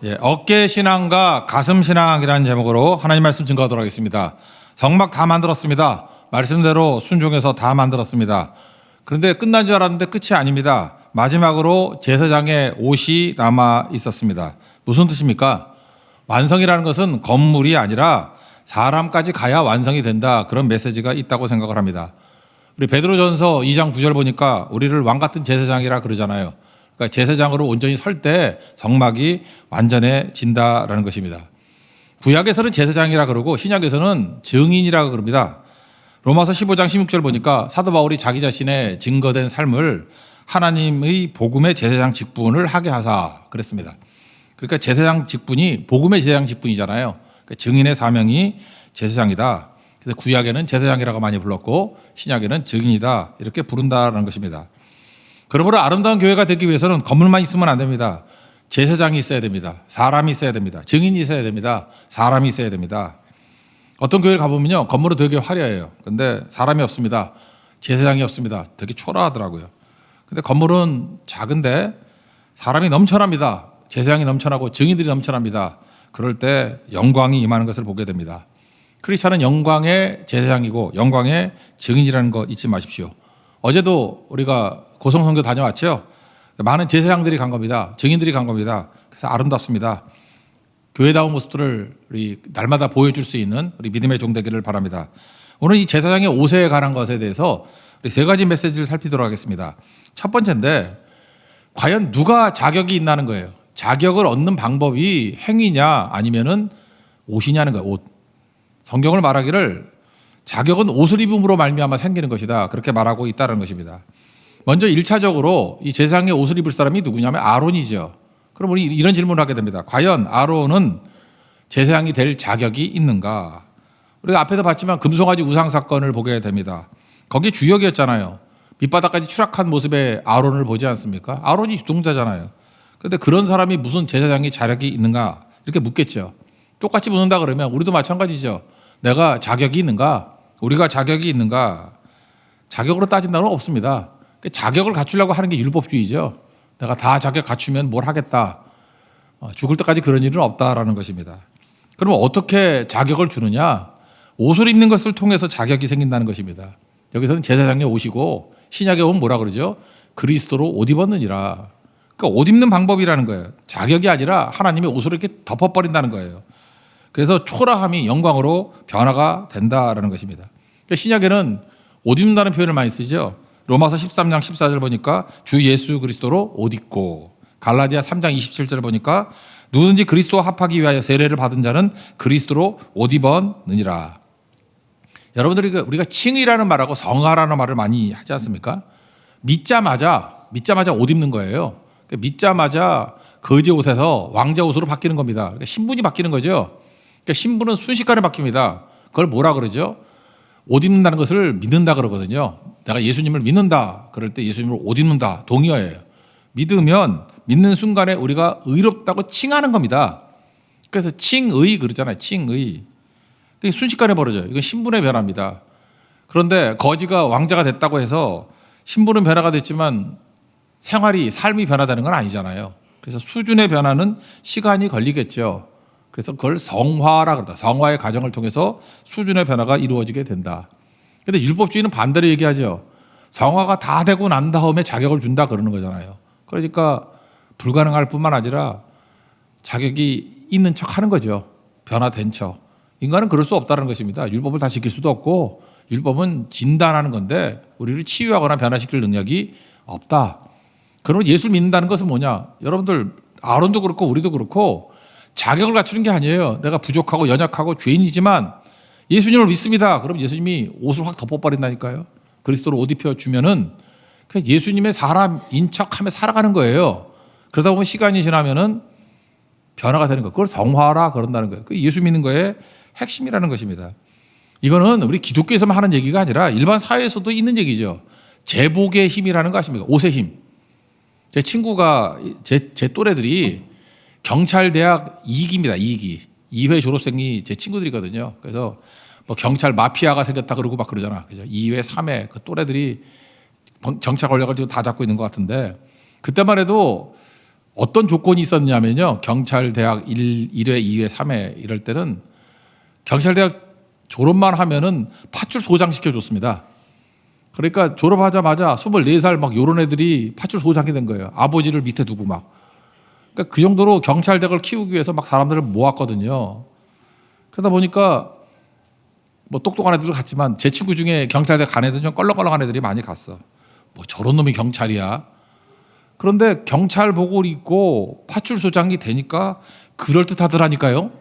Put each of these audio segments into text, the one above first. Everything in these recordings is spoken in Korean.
예, 어깨 신앙과 가슴 신앙이라는 제목으로 하나님 말씀 증거하도록 하겠습니다. 성막 다 만들었습니다. 말씀대로 순종해서 다 만들었습니다. 그런데 끝난 줄 알았는데 끝이 아닙니다. 마지막으로 제사장의 옷이 남아 있었습니다. 무슨 뜻입니까? 완성이라는 것은 건물이 아니라 사람까지 가야 완성이 된다. 그런 메시지가 있다고 생각을 합니다. 우리 베드로전서 2장 9절 보니까 우리를 왕 같은 제사장이라 그러잖아요. 그러니까 제사장으로 온전히 설 때 성막이 완전해진다라는 것입니다. 구약에서는 제사장이라 그러고 신약에서는 증인이라고 그럽니다. 로마서 15장 16절 보니까 사도 바울이 자기 자신의 증거된 삶을 하나님의 복음의 제사장 직분을 하게 하사 그랬습니다. 그러니까 제사장 직분이 복음의 제사장 직분이잖아요. 그러니까 증인의 사명이 제사장이다. 그래서 구약에는 제사장이라고 많이 불렀고 신약에는 증인이다 이렇게 부른다는 것입니다. 그러므로 아름다운 교회가 되기 위해서는 건물만 있으면 안 됩니다. 제사장이 있어야 됩니다. 사람이 있어야 됩니다. 증인이 있어야 됩니다. 사람이 있어야 됩니다. 어떤 교회를 가보면요, 건물은 되게 화려해요. 근데 사람이 없습니다. 제사장이 없습니다. 되게 초라하더라고요. 근데 건물은 작은데 사람이 넘쳐납니다. 제사장이 넘쳐나고 증인들이 넘쳐납니다. 그럴 때 영광이 임하는 것을 보게 됩니다. 크리스찬은 영광의 제사장이고 영광의 증인이라는 거 잊지 마십시오. 어제도 우리가 고성선교 다녀왔죠. 많은 제사장들이 간 겁니다. 증인들이 간 겁니다. 그래서 아름답습니다. 교회다운 모습들을 우리 날마다 보여줄 수 있는 우리 믿음의 종 되기를 바랍니다. 오늘 이 제사장의 옷에 관한 것에 대해서 우리 세 가지 메시지를 살피도록 하겠습니다. 첫 번째인데 과연 누가 자격이 있나는 거예요. 자격을 얻는 방법이 행위냐 아니면은 옷이냐는 거예요. 옷. 성경을 말하기를 자격은 옷을 입음으로 말미암아 생기는 것이다. 그렇게 말하고 있다는 것입니다. 먼저 1차적으로 이 제사장의 옷을 입을 사람이 누구냐면 아론이죠. 그럼 우리 이런 질문을 하게 됩니다. 과연 아론은 제사장이 될 자격이 있는가? 우리가 앞에서 봤지만 금송아지 우상 사건을 보게 됩니다. 거기에 주역이었잖아요. 밑바닥까지 추락한 모습의 아론을 보지 않습니까? 아론이 주동자잖아요. 그런데 그런 사람이 무슨 제사장이 자격이 있는가? 이렇게 묻겠죠. 똑같이 묻는다 그러면 우리도 마찬가지죠. 내가 자격이 있는가? 우리가 자격이 있는가? 자격으로 따진다는 건 없습니다. 자격을 갖추려고 하는 게 율법주의죠. 내가 다 자격 갖추면 뭘 하겠다. 죽을 때까지 그런 일은 없다라는 것입니다. 그러면 어떻게 자격을 주느냐? 옷을 입는 것을 통해서 자격이 생긴다는 것입니다. 여기서는 제사장의 옷이고 신약에 오면 뭐라 그러죠? 그리스도로 옷 입었느니라. 그러니까 옷 입는 방법이라는 거예요. 자격이 아니라 하나님의 옷으로 이렇게 덮어버린다는 거예요. 그래서 초라함이 영광으로 변화가 된다라는 것입니다. 그러니까 신약에는 옷 입는다는 표현을 많이 쓰죠. 로마서 13장 14절 보니까 주 예수 그리스도로 옷 입고, 갈라디아 3장 27절 보니까 누구든지 그리스도와 합하기 위하여 세례를 받은 자는 그리스도로 옷 입었느니라. 여러분들이 우리가 칭의라는 말하고 성화라는 말을 많이 하지 않습니까? 믿자마자 옷 입는 거예요. 믿자마자 거지 옷에서 왕자 옷으로 바뀌는 겁니다. 그러니까 신분이 바뀌는 거죠. 그러니까 신분은 순식간에 바뀝니다. 그걸 뭐라 그러죠? 옷 입는다는 것을 믿는다 그러거든요. 내가 예수님을 믿는다. 그럴 때 예수님을 옷 입는다. 동의어예요. 믿으면 믿는 순간에 우리가 의롭다고 칭하는 겁니다. 그래서 칭의 그러잖아요. 칭의. 그게 순식간에 벌어져요. 이건 신분의 변화입니다. 그런데 거지가 왕자가 됐다고 해서 신분은 변화가 됐지만 삶이 변화되는 건 아니잖아요. 그래서 수준의 변화는 시간이 걸리겠죠. 그래서 그걸 성화라 그러다. 성화의 과정을 통해서 수준의 변화가 이루어지게 된다. 그런데 율법주의는 반대로 얘기하죠. 성화가 다 되고 난 다음에 자격을 준다 그러는 거잖아요. 그러니까 불가능할 뿐만 아니라 자격이 있는 척 하는 거죠. 변화된 척. 인간은 그럴 수 없다는 것입니다. 율법을 다 지킬 수도 없고 율법은 진단하는 건데 우리를 치유하거나 변화시킬 능력이 없다. 그러면 예수를 믿는다는 것은 뭐냐? 여러분들 아론도 그렇고 우리도 그렇고 자격을 갖추는 게 아니에요. 내가 부족하고 연약하고 죄인이지만 예수님을 믿습니다. 그럼 예수님이 옷을 확 덮어버린다니까요. 그리스도로 옷 입혀주면은 예수님의 사람인 척하며 살아가는 거예요. 그러다 보면 시간이 지나면은 변화가 되는 거. 그걸 성화라 그런다는 거예요. 그 예수 믿는 거의 핵심이라는 것입니다. 이거는 우리 기독교에서만 하는 얘기가 아니라 일반 사회에서도 있는 얘기죠. 제복의 힘이라는 거 아십니까? 옷의 힘. 제 친구가 제 또래들이 경찰대학 2기입니다. 2기. 2회 졸업생이 제 친구들이거든요. 그래서 뭐 경찰 마피아가 생겼다 그러고 막 그러잖아. 그죠? 2회, 3회 그 또래들이 경찰 권력을 지금 다 잡고 있는 것 같은데 그때만 해도 어떤 조건이 있었냐면요. 경찰대학 1회, 2회, 3회 이럴 때는 경찰대학 졸업만 하면은 팥줄 소장 시켜줬습니다. 그러니까 졸업하자마자 24살 막 요런 애들이 팥줄 소장이 된 거예요. 아버지를 밑에 두고 막. 그러니까 그 정도로 경찰대학을 키우기 위해서 막 사람들을 모았거든요. 그러다 보니까 뭐 똑똑한 애들도 갔지만 제 친구 중에 경찰대 간 애들은 좀 껄렁껄렁한 애들이 많이 갔어. 뭐 저런 놈이 경찰이야. 그런데 경찰복을 입고 팥줄 소장이 되니까 그럴듯하더라니까요.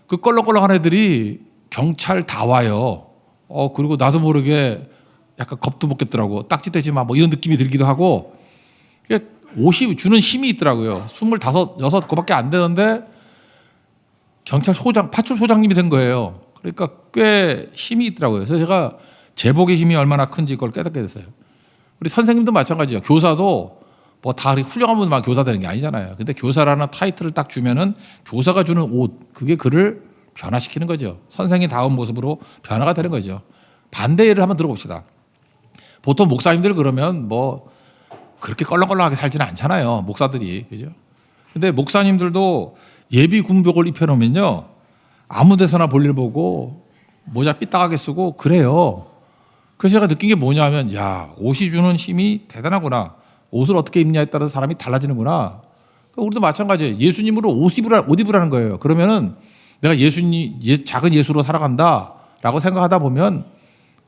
그 껄렁껄렁한 애들이 경찰 다 와요. 그리고 나도 모르게 약간 겁도 먹겠더라고. 딱지대지 마. 뭐 이런 느낌이 들기도 하고. 옷이 주는 힘이 있더라고요. 25, 6 그밖에 안 되는데 경찰 소장, 팥줄 소장님이 된 거예요. 그러니까 꽤 힘이 있더라고요. 그래서 제가 제복의 힘이 얼마나 큰지 그걸 깨닫게 됐어요. 우리 선생님도 마찬가지예요. 교사도 뭐 다 훌륭한 분만 교사 되는 게 아니잖아요. 근데 교사라는 타이틀을 딱 주면은 교사가 주는 옷, 그게 그를 변화시키는 거죠. 선생이 다운 모습으로 변화가 되는 거죠. 반대 예를 한번 들어봅시다. 보통 목사님들 그러면 뭐 그렇게 껄렁껄렁하게 살지는 않잖아요. 목사들이. 그죠? 근데 목사님들도 예비 군복을 입혀놓으면요. 아무 데서나 볼일 보고 모자 삐딱하게 쓰고 그래요. 그래서 제가 느낀 게 뭐냐면 야, 옷이 주는 힘이 대단하구나. 옷을 어떻게 입냐에 따라서 사람이 달라지는구나. 우리도 마찬가지예요. 예수님으로 옷 입으라는 거예요. 그러면은 내가 작은 예수로 살아간다라고 생각하다 보면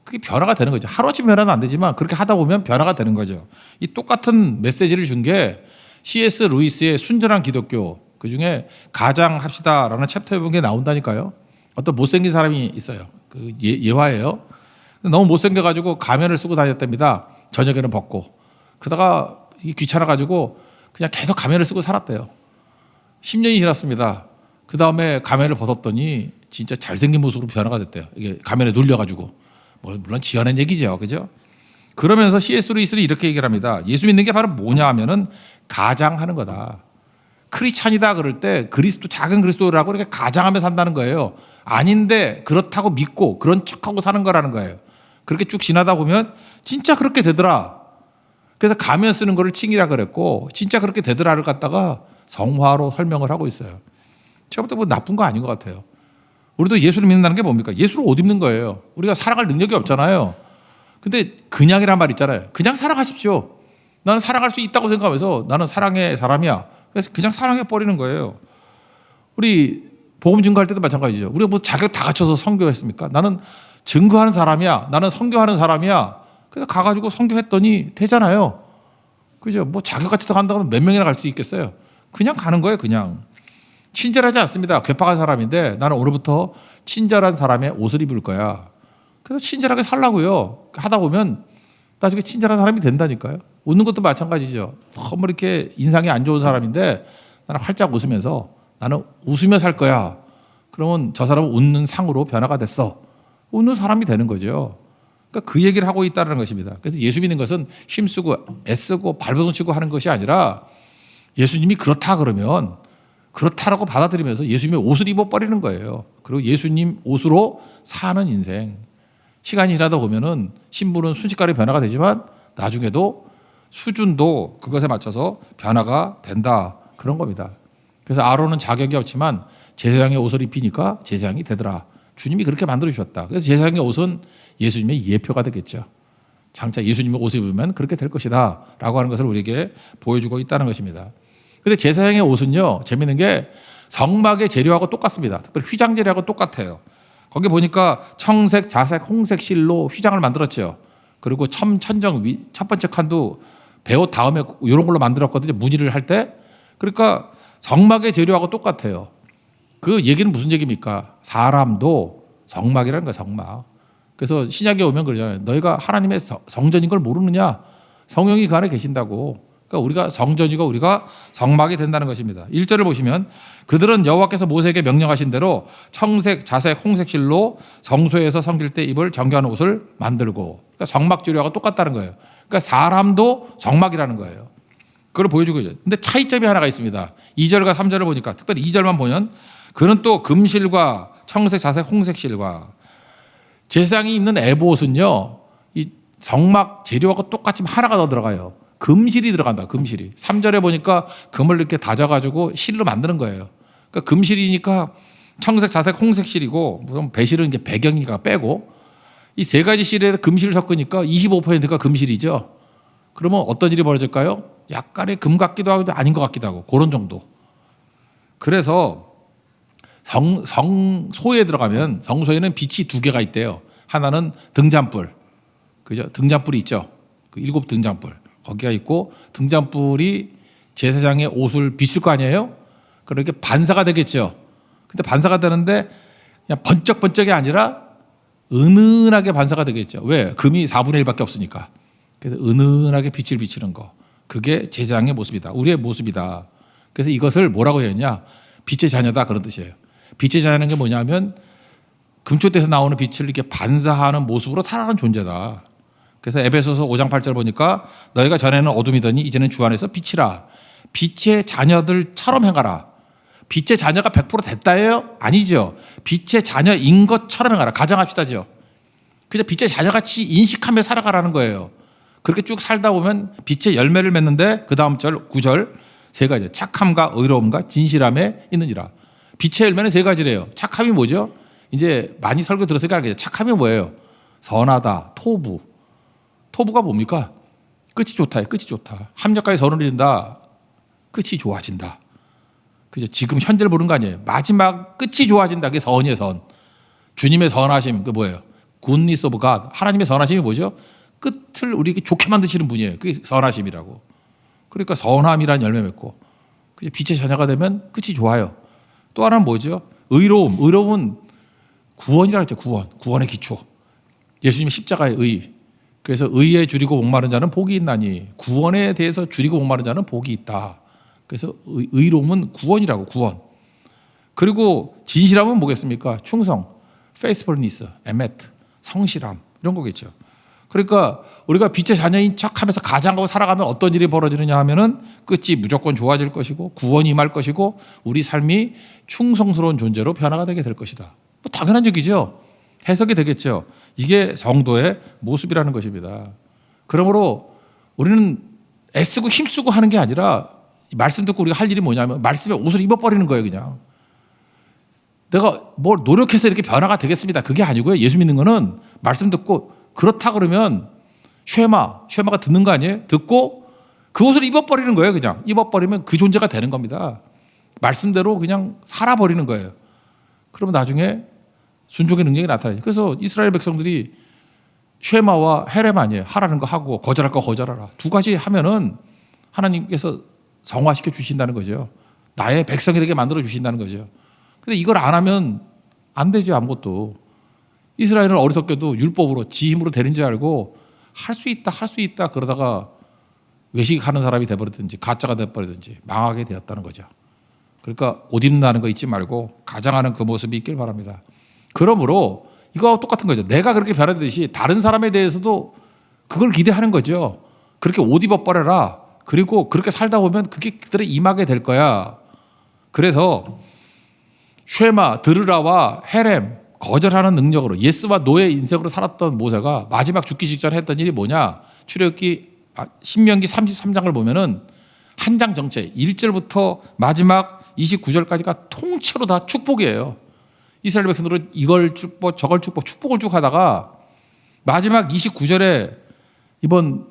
그게 변화가 되는 거죠. 하루아침 변화는 안 되지만 그렇게 하다 보면 변화가 되는 거죠. 이 똑같은 메시지를 준 게 C.S. 루이스의 순전한 기독교, 그중에 가장합시다라는 챕터에 보면 게 나온다니까요. 어떤 못생긴 사람이 있어요. 그 예화예요. 너무 못생겨가지고 가면을 쓰고 다녔답니다. 저녁에는 벗고. 그러다가 귀찮아가지고 그냥 계속 가면을 쓰고 살았대요. 10년이 지났습니다. 그 다음에 가면을 벗었더니 진짜 잘생긴 모습으로 변화가 됐대요. 이게 가면에 눌려가지고. 물론 지어낸 얘기죠. 그죠? 그러면서 C.S. 루이스는 이렇게 얘기를 합니다. 예수 믿는 게 바로 뭐냐 하면은 가장하는 거다. 크리스찬이다 그럴 때 작은 그리스도라고 이렇게 가장하며 산다는 거예요. 아닌데 그렇다고 믿고 그런 척하고 사는 거라는 거예요. 그렇게 쭉 지나다 보면 진짜 그렇게 되더라. 그래서 가면 쓰는 거를 칭이라 그랬고 진짜 그렇게 되더라를 갖다가 성화로 설명을 하고 있어요. 제가 볼 때 뭐 나쁜 거 아닌 것 같아요. 우리도 예수를 믿는다는 게 뭡니까? 예수를 옷 입는 거예요. 우리가 살아갈 능력이 없잖아요. 근데 그냥이란 말 있잖아요. 그냥 살아가십시오. 나는 살아갈 수 있다고 생각하면서 나는 사랑의 사람이야. 그래서 그냥 사랑해 버리는 거예요. 우리 복음 증거할 때도 마찬가지죠. 우리가 뭐 자격 다 갖춰서 선교했습니까? 나는 증거하는 사람이야. 나는 선교하는 사람이야. 그래서 가가지고 선교했더니 되잖아요. 그죠? 뭐 자격 갖춰서 간다고 하면 몇 명이나 갈 수 있겠어요? 그냥 가는 거예요. 그냥. 친절하지 않습니다. 괴팍한 사람인데 나는 오늘부터 친절한 사람의 옷을 입을 거야. 그래서 친절하게 살라고요. 하다 보면 나중에 친절한 사람이 된다니까요. 웃는 것도 마찬가지죠. 너무 이렇게 인상이 안 좋은 사람인데 나는 활짝 웃으면서 나는 웃으며 살 거야. 그러면 저 사람은 웃는 상으로 변화가 됐어. 웃는 사람이 되는 거죠. 그러니까 그 얘기를 하고 있다는 것입니다. 그래서 예수 믿는 것은 힘쓰고 애쓰고 발버둥 치고 하는 것이 아니라 예수님이 그렇다 그러면 그렇다라고 받아들이면서 예수님의 옷을 입어버리는 거예요. 그리고 예수님 옷으로 사는 인생. 시간이 지나다 보면은 신분은 순식간에 변화가 되지만 나중에도 수준도 그것에 맞춰서 변화가 된다. 그런 겁니다. 그래서 아론은 자격이 없지만 제사장의 옷을 입히니까 제사장이 되더라. 주님이 그렇게 만들어 주셨다. 그래서 제사장의 옷은 예수님의 예표가 되겠죠. 장차 예수님의 옷을 입으면 그렇게 될 것이다. 라고 하는 것을 우리에게 보여주고 있다는 것입니다. 근데 제사장의 옷은요, 재밌는 게 성막의 재료하고 똑같습니다. 특별히 휘장 재료하고 똑같아요. 거기 보니까 청색, 자색, 홍색 실로 휘장을 만들었죠. 그리고 천정 첫 번째 칸도 배옷 다음에 이런 걸로 만들었거든요. 무늬를 할 때. 그러니까 성막의 재료하고 똑같아요. 그 얘기는 무슨 얘기입니까? 사람도 성막이라는 거야, 성막. 그래서 신약에 오면 그러잖아요. 너희가 하나님의 성전인 걸 모르느냐? 성령이 그 안에 계신다고. 그러니까 우리가 성전이고 우리가 성막이 된다는 것입니다. 1절을 보시면 그들은 여호와께서 모세에게 명령하신 대로 청색, 자색, 홍색 실로 성소에서 섬길 때 입을 정결한 옷을 만들고, 그러니까 성막 재료하고 똑같다는 거예요. 그러니까 사람도 성막이라는 거예요. 그걸 보여주고 있죠. 근데 차이점이 하나가 있습니다. 2절과 3절을 보니까 특별히 2절만 보면 그는 또 금실과 청색, 자색, 홍색 실과 제사장이 입는 에봇은요, 이 성막 재료하고 똑같지만 하나가 더 들어가요. 금실이 들어간다. 금실이. 3절에 보니까 금을 이렇게 다져가지고 실로 만드는 거예요. 그러니까 금실이니까 청색, 자색, 홍색 실이고 무슨 배실은 이제 배경이가 빼고 이 세 가지 실에 금실을 섞으니까 25%가 금실이죠. 그러면 어떤 일이 벌어질까요? 약간의 금 같기도 하고 아닌 것 같기도 하고 그런 정도. 그래서 성소에 들어가면 성소에는 빛이 두 개가 있대요. 하나는 등잔불, 그죠? 등잔불이 있죠. 그 7 등잔불 거기가 있고 등잔불이 제사장의 옷을 비출 거 아니에요? 그렇게 반사가 되겠죠. 근데 반사가 되는데 그냥 번쩍번쩍이 아니라 은은하게 반사가 되겠죠. 왜? 금이 4분의 1밖에 없으니까. 그래서 은은하게 빛을 비치는 거. 그게 제사장의 모습이다. 우리의 모습이다. 그래서 이것을 뭐라고 했냐? 빛의 자녀다 그런 뜻이에요. 빛의 자녀는 게 뭐냐면 금초대에서 나오는 빛을 이렇게 반사하는 모습으로 살아가는 존재다. 그래서 에베소서 5장 8절 보니까 너희가 전에는 어둠이더니 이제는 주 안에서 빛이라. 빛의 자녀들처럼 행하라. 빛의 자녀가 100% 됐다예요? 아니죠. 빛의 자녀인 것처럼 행하라. 가정합시다죠. 그냥 빛의 자녀같이 인식하며 살아가라는 거예요. 그렇게 쭉 살다 보면 빛의 열매를 맺는데 그 다음 절 9절 세 가지. 착함과 의로움과 진실함에 있느니라. 빛의 열매는 세 가지래요. 착함이 뭐죠? 이제 많이 설교 들었으니까 알겠죠. 착함이 뭐예요? 선하다, 토부. 토부가 뭡니까? 끝이 좋다. 끝이 좋다. 합력까지 선을 이룬다. 끝이 좋아진다. 그죠? 지금 현재를 보는 거 아니에요. 마지막 끝이 좋아진다. 그게 선이에요, 선. 주님의 선하심, 그 뭐예요? goodness of God. 하나님의 선하심이 뭐죠? 끝을 우리에게 좋게 만드시는 분이에요. 그게 선하심이라고. 그러니까 선함이란 열매 맺고. 그죠? 빛의 자녀가 되면 끝이 좋아요. 또 하나는 뭐죠? 의로움. 의로움은 구원이라고 했죠. 구원. 구원의 기초. 예수님의 십자가의 의. 그래서 의에 줄이고 목마른 자는 복이 있나니 구원에 대해서 줄이고 목마른 자는 복이 있다. 그래서 의로움은 구원이라고 구원. 그리고 진실함은 뭐겠습니까? 충성, faithfulness, emet, 성실함 이런 거겠죠. 그러니까 우리가 빛의 자녀인 척하면서 가장하고 살아가면 어떤 일이 벌어지느냐 하면은 끝이 무조건 좋아질 것이고 구원이 임할 것이고 우리 삶이 충성스러운 존재로 변화가 되게 될 것이다. 뭐 당연한 얘기죠. 해석이 되겠죠. 이게 성도의 모습이라는 것입니다. 그러므로 우리는 애쓰고 힘쓰고 하는 게 아니라 말씀 듣고 우리가 할 일이 뭐냐면 말씀에 옷을 입어버리는 거예요. 그냥 내가 뭘 노력해서 이렇게 변화가 되겠습니다. 그게 아니고요. 예수 믿는 거는 말씀 듣고 그렇다 그러면 쉐마가 듣는 거 아니에요? 듣고 그 옷을 입어버리는 거예요. 그냥 입어버리면 그 존재가 되는 겁니다. 말씀대로 그냥 살아버리는 거예요. 그러면 나중에 순종의 능력이 나타나요. 그래서 이스라엘 백성들이 쉐마와 헤렘 아니에요. 하라는 거 하고 거절할 거 거절하라. 두 가지 하면은 하나님께서 성화시켜 주신다는 거죠. 나의 백성이 되게 만들어 주신다는 거죠. 근데 이걸 안 하면 안 되죠. 아무것도. 이스라엘은 어리석게도 율법으로 지 힘으로 되는 줄 알고 할 수 있다 그러다가 외식하는 사람이 돼버리든지 가짜가 돼버리든지 망하게 되었다는 거죠. 그러니까 옷 입는다는 거 잊지 말고 가장하는 그 모습이 있길 바랍니다. 그러므로 이거하고 똑같은 거죠. 내가 그렇게 변화되듯이 다른 사람에 대해서도 그걸 기대하는 거죠. 그렇게 옷 입어버려라. 그리고 그렇게 살다 보면 그게 그들의 임하게 될 거야. 그래서 쉐마, 드르라와 헤렘 거절하는 능력으로 예스와 노의 인생으로 살았던 모세가 마지막 죽기 직전에 했던 일이 뭐냐? 신명기 33장을 보면은 한 장 전체 1절부터 마지막 29절까지가 통째로 다 축복이에요. 이스라엘 백성들은 이걸 축복 저걸 축복을 쭉 하다가 마지막 29절에 이번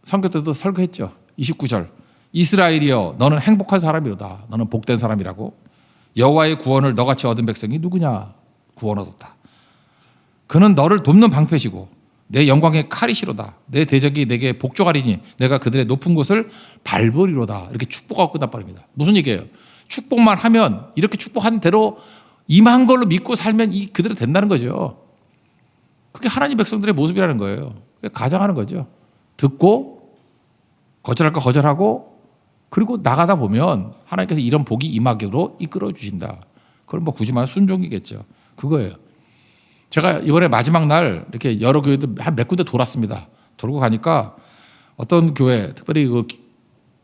선교 때도 설교했죠. 29절 이스라엘이여 너는 행복한 사람이로다. 너는 복된 사람이라고. 여호와의 구원을 너같이 얻은 백성이 누구냐? 구원 얻었다. 그는 너를 돕는 방패시고 내 영광의 칼이시로다. 내 대적이 내게 복종하리니 내가 그들의 높은 곳을 밟으리로다. 이렇게 축복하고 끝나버립니다. 무슨 얘기예요? 축복만 하면 이렇게 축복한 대로 임한 걸로 믿고 살면 그대로 된다는 거죠. 그게 하나님 백성들의 모습이라는 거예요. 가장하는 거죠. 듣고 거절할 거 거절하고 그리고 나가다 보면 하나님께서 이런 복이 임하기로 이끌어 주신다. 그럼 뭐 굳이 말하면 순종이겠죠. 그거예요. 제가 이번에 마지막 날 이렇게 여러 교회들 한 몇 군데 돌았습니다. 돌고 가니까 어떤 교회, 특별히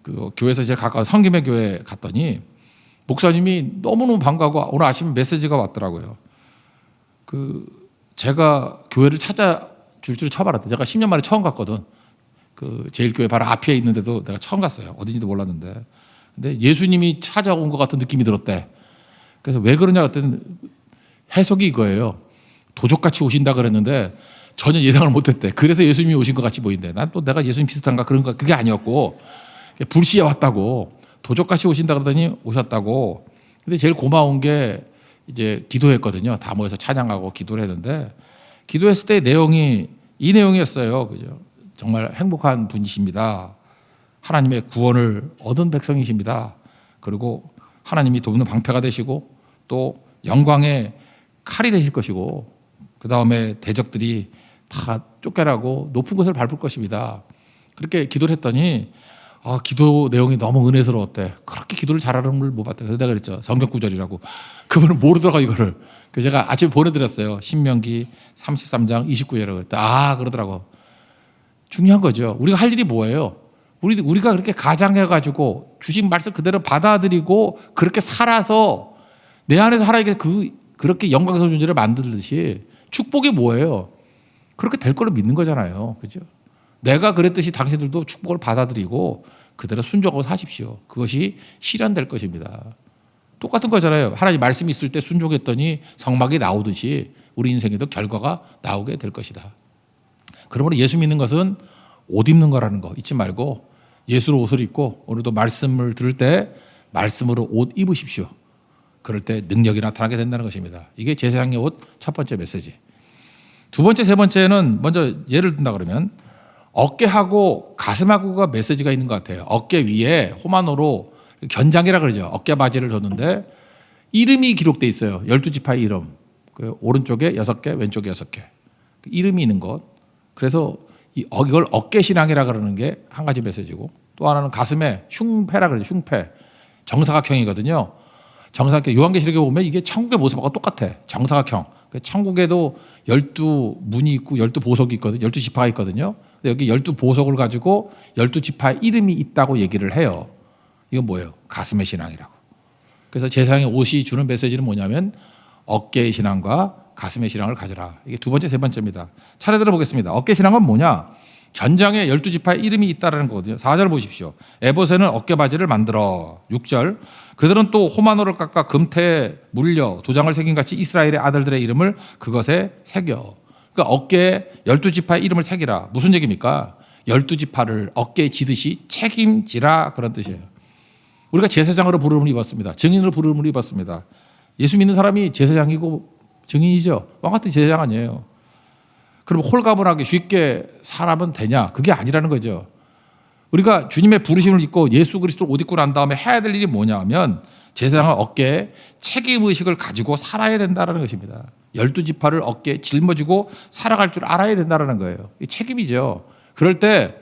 그 교회에서 제일 가까운 성김의 교회 갔더니 목사님이 너무너무 반가워 오늘 아침에 메시지가 왔더라고요. 제가 교회를 찾아줄 줄 처음 알았대. 제가 10년 만에 처음 갔거든. 그 제일교회 바로 앞에 있는데도 내가 처음 갔어요. 어딘지도 몰랐는데. 근데 예수님이 찾아온 것 같은 느낌이 들었대. 그래서 왜 그러냐 했더니 해석이 이거예요. 도적같이 오신다 그랬는데 전혀 예상을 못했대. 그래서 예수님이 오신 것 같이 보인대. 난 또 내가 예수님 비슷한가 그런가 그게 아니었고 불시에 왔다고. 도적같이 오신다 그러더니 오셨다고. 근데 제일 고마운 게 이제 기도했거든요. 다 모여서 찬양하고 기도를 했는데 기도했을 때 내용이 이 내용이었어요. 그죠? 정말 행복한 분이십니다. 하나님의 구원을 얻은 백성이십니다. 그리고 하나님이 돕는 방패가 되시고 또 영광의 칼이 되실 것이고 그 다음에 대적들이 다 쫓겨나고 높은 곳을 밟을 것입니다. 그렇게 기도를 했더니 기도 내용이 너무 은혜스러웠대. 그렇게 기도를 잘하는 걸 못 봤대. 그래서 내가 그랬죠. 성경 구절이라고. 그분은 모르더라고 이거를. 그래서 제가 아침에 보내드렸어요. 신명기 33장 29절이라고 그랬대. 그러더라고. 중요한 거죠. 우리가 할 일이 뭐예요? 우리가 그렇게 가장해가지고 주신 말씀 그대로 받아들이고 그렇게 살아서 내 안에서 하나님께 그렇게 영광스러운 존재를 만들듯이 축복이 뭐예요? 그렇게 될 거로 믿는 거잖아요. 그죠? 내가 그랬듯이 당신들도 축복을 받아들이고 그대로 순종하고 사십시오. 그것이 실현될 것입니다. 똑같은 거잖아요. 하나님 말씀이 있을 때 순종했더니 성막이 나오듯이 우리 인생에도 결과가 나오게 될 것이다. 그러므로 예수 믿는 것은 옷 입는 거라는 거 잊지 말고 예수로 옷을 입고 오늘도 말씀을 들을 때 말씀으로 옷 입으십시오. 그럴 때 능력이 나타나게 된다는 것입니다. 이게 제사장의 옷 첫 번째 메시지. 두 번째, 세 번째는 먼저 예를 든다 그러면 어깨하고 가슴하고가 메시지가 있는 것 같아요. 어깨 위에 호마노로 견장이라 그러죠. 어깨 바지를 줬는데 이름이 기록돼 있어요. 12지파의 이름. 오른쪽에 6개, 왼쪽에 6개. 이름이 있는 것. 그래서 이걸 어깨신앙이라 그러는 게 한 가지 메시지고 또 하나는 가슴에 흉패라 그러죠. 흉패. 정사각형이거든요. 정사각형. 요한계시록에 보면 이게 천국의 모습하고 똑같아. 정사각형. 천국에도 12문이 있고 12보석이 있거든요. 12지파가 있거든요. 여기 12보석을 가지고 12지파의 이름이 있다고 얘기를 해요. 이건 뭐예요? 가슴의 신앙이라고. 그래서 제사장의 옷이 주는 메시지는 뭐냐면 어깨의 신앙과 가슴의 신앙을 가져라. 이게 두 번째, 세 번째입니다. 차례대로 보겠습니다. 어깨 신앙은 뭐냐? 견장에 12지파의 이름이 있다는 거거든요. 4절 보십시오. 에봇에는 어깨바지를 만들어. 6절. 그들은 또 호마노를 깎아 금태에 물려 도장을 새긴 같이 이스라엘의 아들들의 이름을 그것에 새겨. 그러니까 어깨에 12지파의 이름을 새기라. 무슨 얘기입니까? 12지파를 어깨에 지듯이 책임지라 그런 뜻이에요. 우리가 제사장으로 부름을 입었습니다. 증인으로 부름을 입었습니다. 예수 믿는 사람이 제사장이고 증인이죠. 왕 같은 제사장 아니에요. 그럼 홀가분하게 쉽게 사람은 되냐? 그게 아니라는 거죠. 우리가 주님의 부르심을 입고 예수 그리스도 옷 입고 난 다음에 해야 될 일이 뭐냐 하면 제사장은 어깨에 책임의식을 가지고 살아야 된다는 것입니다. 12지파를 어깨에 짊어지고 살아갈 줄 알아야 된다는 거예요. 이 책임이죠. 그럴 때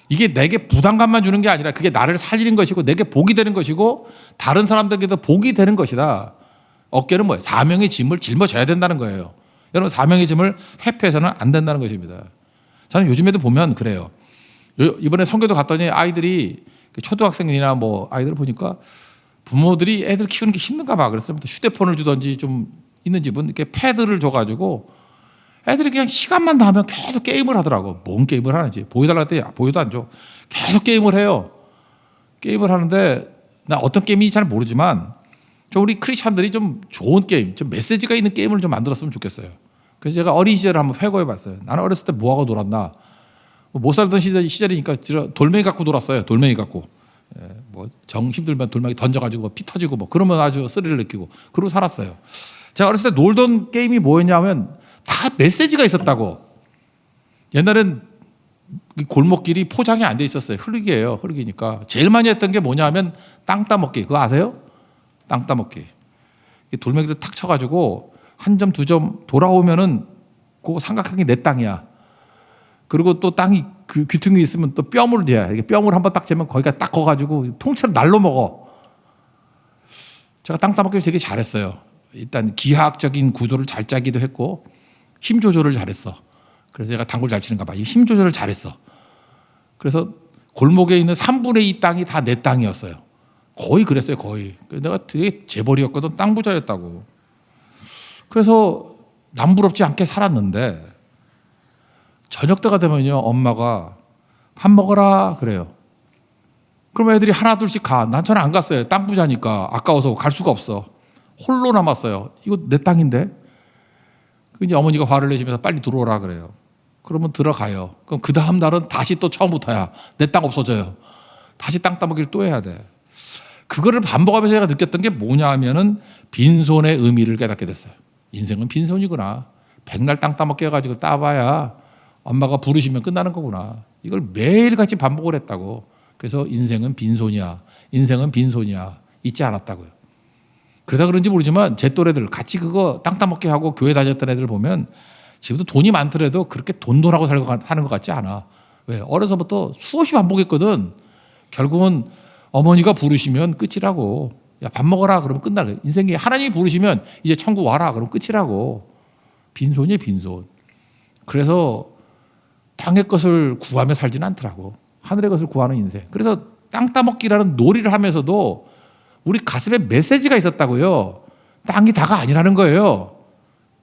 이게 내게 부담감만 주는 게 아니라 그게 나를 살리는 것이고 내게 복이 되는 것이고 다른 사람들에게도 복이 되는 것이다. 어깨는 뭐예요? 사명의 짐을 짊어져야 된다는 거예요. 여러분 사명의 짐을 회피해서는 안 된다는 것입니다. 저는 요즘에도 보면 그래요. 이번에 선교도 갔더니 아이들이 초등학생이나 뭐 아이들을 보니까 부모들이 애들 키우는 게 힘든가 봐. 그래서 휴대폰을 주든지 좀 있는 집은 이렇게 패드를 줘가지고 애들이 그냥 시간만 나면 계속 게임을 하더라고. 뭔 게임을 하는지 보여달라 했더니 보여도 안 줘. 계속 게임을 해요. 게임을 하는데 나 어떤 게임인지 잘 모르지만 좀 우리 크리스찬들이 좀 좋은 게임, 좀 메시지가 있는 게임을 좀 만들었으면 좋겠어요. 그래서 제가 어린 시절을 한번 회고해 봤어요. 나는 어렸을 때 뭐하고 놀았나. 못 살던 시절이니까 돌멩이 갖고 놀았어요. 돌멩이 갖고. 뭐 정 힘들면 돌멩이 던져가지고 피 터지고 뭐 그러면 아주 스릴을 느끼고 그러고 살았어요. 제가 어렸을 때 놀던 게임이 뭐였냐면 다 메시지가 있었다고. 옛날엔 골목길이 포장이 안 돼 있었어요. 흙이에요. 흙이니까. 제일 많이 했던 게 뭐냐 하면 땅 따먹기. 그거 아세요? 땅 따먹기. 돌멩이를 탁 쳐가지고 한 점, 두 점 돌아오면은 그 삼각형이 내 땅이야. 그리고 또 땅이 그 귀퉁이 있으면 또 뼘을 대야. 이게 뼘을 한번 딱 재면 거기가 딱 커가지고 통째로 날로 먹어. 제가 땅 따먹기 되게 잘했어요. 일단 기하학적인 구조를 잘 짜기도 했고 힘 조절을 잘했어. 그래서 제가 당구를 잘 치는가 봐. 이 힘 조절을 잘했어. 그래서 골목에 있는 3분의 2 땅이 다 내 땅이었어요. 거의 그랬어요. 거의. 내가 되게 재벌이었거든. 땅 부자였다고. 그래서 남부럽지 않게 살았는데 저녁 때가 되면요 엄마가 밥 먹어라 그래요. 그럼 애들이 하나 둘씩 가. 난 저는 안 갔어요. 땅 부자니까 아까워서 갈 수가 없어. 홀로 남았어요. 이거 내 땅인데. 이제 어머니가 화를 내시면서 빨리 들어오라 그래요. 그러면 들어가요. 그럼 그 다음 날은 다시 또 처음부터야. 내 땅 없어져요. 다시 땅 따먹기를 또 해야 돼. 그거를 반복하면서 제가 느꼈던 게 뭐냐 하면은 빈손의 의미를 깨닫게 됐어요. 인생은 빈손이구나. 백날 땅 따먹게 해가지고 따봐야 엄마가 부르시면 끝나는 거구나. 이걸 매일같이 반복을 했다고. 그래서 인생은 빈손이야. 인생은 빈손이야. 잊지 않았다고요. 그러다 그런지 모르지만 제 또래들 같이 그거 땅 따먹게 하고 교회 다녔던 애들 보면 지금도 돈이 많더라도 그렇게 돈돈하고 살고 하는 것 같지 않아. 왜? 어려서부터 수없이 반복했거든. 결국은 어머니가 부르시면 끝이라고. 야, 밥 먹어라. 그러면 끝나. 인생이 하나님이 부르시면 이제 천국 와라. 그러면 끝이라고. 빈손이에요, 빈손. 그래서 땅의 것을 구하며 살지는 않더라고. 하늘의 것을 구하는 인생. 그래서 땅 따먹기라는 놀이를 하면서도 우리 가슴에 메시지가 있었다고요. 땅이 다가 아니라는 거예요.